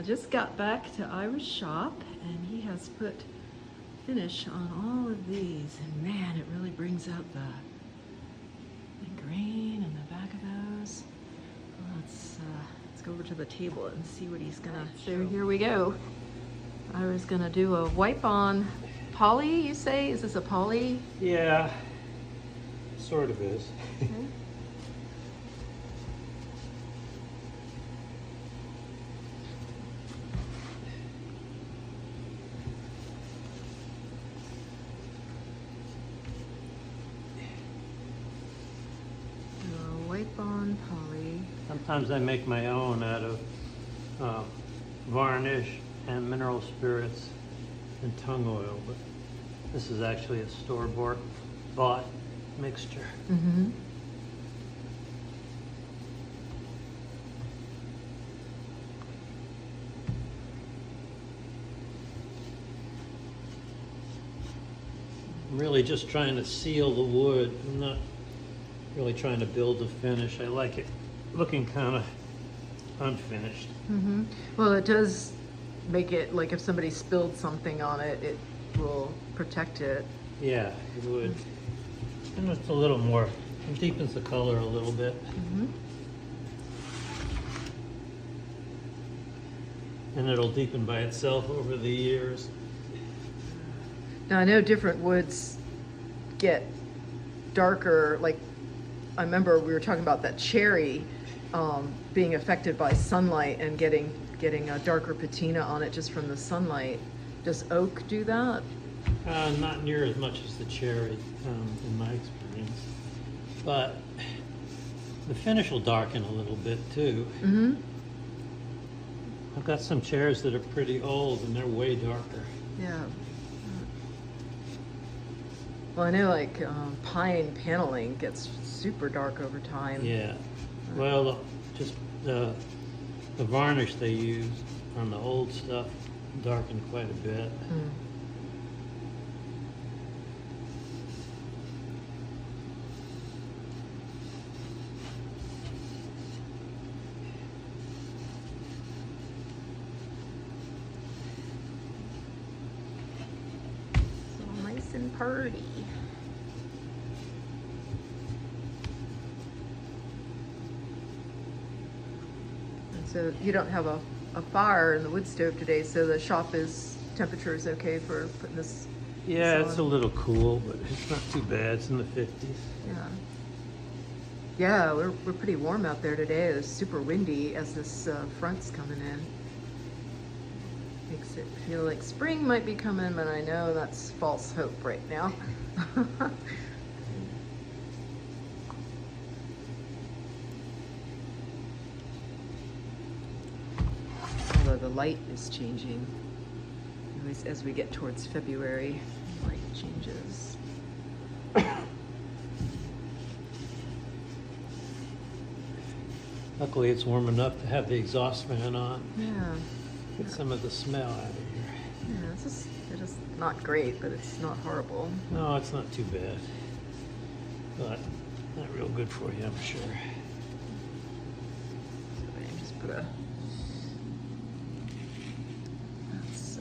just got back to Ira's shop and he has put finish on all of these, and man, it really brings out the grain in the back of those. Let's go over to the table and see what he's gonna. So here we go. Ira's gonna do a wipe on poly. You say, is this a poly? Yeah, sort of is. Okay. Wipe on poly. Sometimes I make my own out of varnish and mineral spirits and tung oil, but this is actually a store-bought mixture. Mm-hmm. I'm really just trying to seal the wood. I'm not really trying to build a finish. I like it looking kind of unfinished. Mm-hmm. Well, it does make it like if somebody spilled something on it, it will protect it. Yeah, it would. And it's a little more, it deepens the color a little bit. Mm-hmm. And it'll deepen by itself over the years. Now I know different woods get darker. Like I remember we were talking about that cherry being affected by sunlight and getting a darker patina on it just from the sunlight. Does oak do that? Not near as much as the cherry, in my experience. But the finish will darken a little bit too. Mm-hmm. I've got some chairs that are pretty old and they're way darker. Yeah. Well, I know like pine paneling gets super dark over time. Yeah. Well, just the varnish they use on the old stuff darkened quite a bit. Mm. So nice and purty. So you don't have a fire in the wood stove today, so the shop temperature is okay for putting this. Yeah, this it's on. a little cool, but it's not too bad. It's in the 50s. Yeah. Yeah, we're pretty warm out there today. It's super windy as this front's coming in. Makes it feel like spring might be coming, but I know that's false hope right now. Although the light is changing. As we get towards February, light changes. Luckily, it's warm enough to have the exhaust fan on. Yeah. Get some of the smell out of here. Yeah, it's just not great, but it's not horrible. No, it's not too bad. But not real good for you, I'm sure. So I just put a. That's.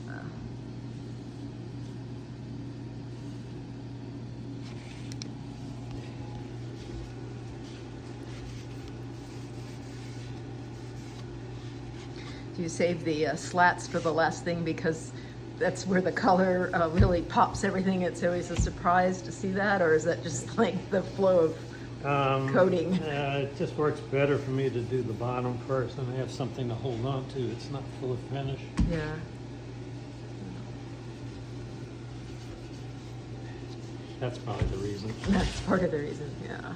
Do you save the slats for the last thing because that's where the color really pops everything? It's always a surprise to see that, or is that just like the flow of coating? It just works better for me to do the bottom first, and I have something to hold on to. It's not full of finish. Yeah. That's probably the reason. That's part of the reason, yeah.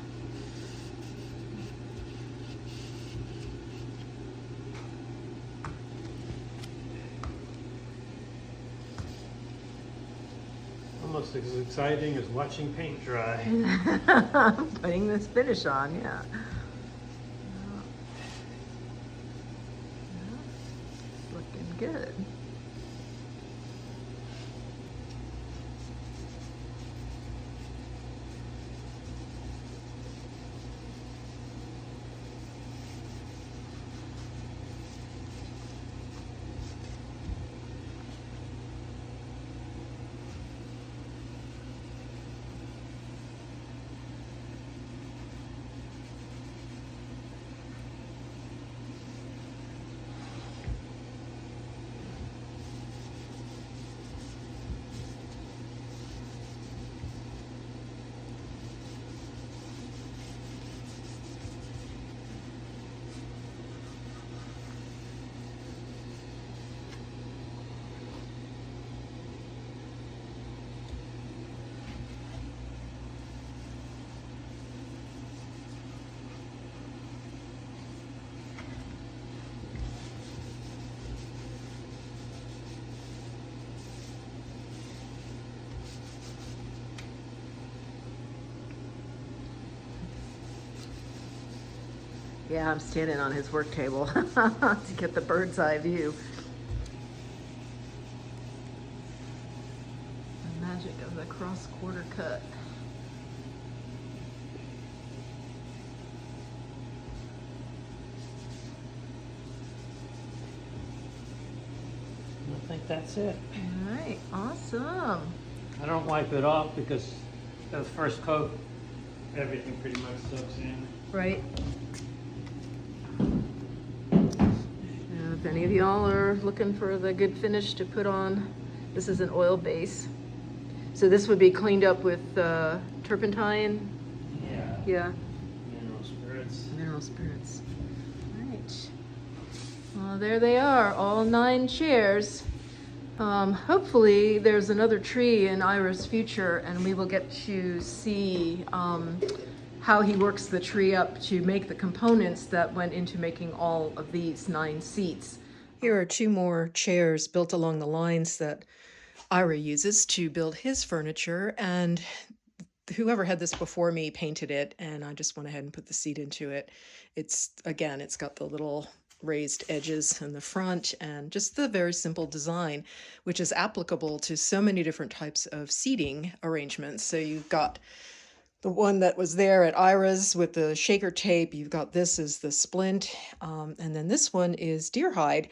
Almost as exciting as watching paint dry. Putting this finish on, yeah. Looking good. Yeah, I'm standing on his work table to get the bird's eye view. The magic of the cross quarter cut. I think that's it. All right, awesome. I don't wipe it off because the first coat, everything pretty much soaks in. Right. If any of y'all are looking for the good finish to put on, this is an oil base. So this would be cleaned up with turpentine. Yeah. Yeah. Mineral spirits. Mineral spirits. All right. Well, there they are, all 9 chairs. Hopefully there's another tree in Ira's future and we will get to see how he works the tree up to make the components that went into making all of these 9 seats. Here are 2 more chairs built along the lines that Ira uses to build his furniture, and whoever had this before me painted it, and I just went ahead and put the seat into it. It's got the little raised edges in the front and just the very simple design, which is applicable to so many different types of seating arrangements. So you've got the one that was there at Ira's with the shaker tape. You've got this is the splint, and then this one is deer hide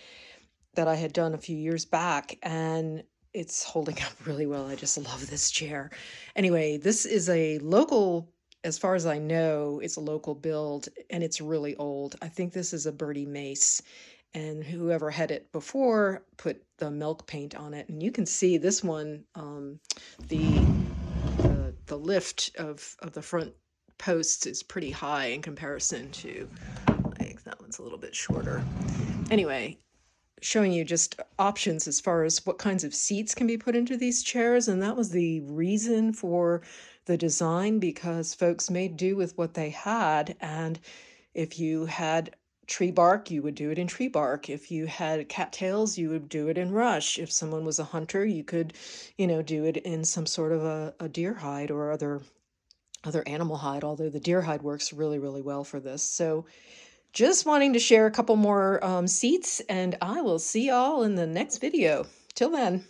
that I had done a few years back, and it's holding up really well. I just love this chair. Anyway, this is a local, as far as I know, it's a local build, and it's really old. I think this is a Birdie Mace, and whoever had it before put the milk paint on it. And you can see this one, the lift of the front posts is pretty high in comparison to, like, that one's a little bit shorter. Anyway, showing you just options as far as what kinds of seats can be put into these chairs, and that was the reason for the design, because folks made do with what they had, and if you had tree bark, you would do it in tree bark. If you had cattails, you would do it in rush. If someone was a hunter, you could, do it in some sort of a deer hide or other animal hide, although the deer hide works really, really well for this. So just wanting to share a couple more seats, and I will see y'all in the next video. Till then.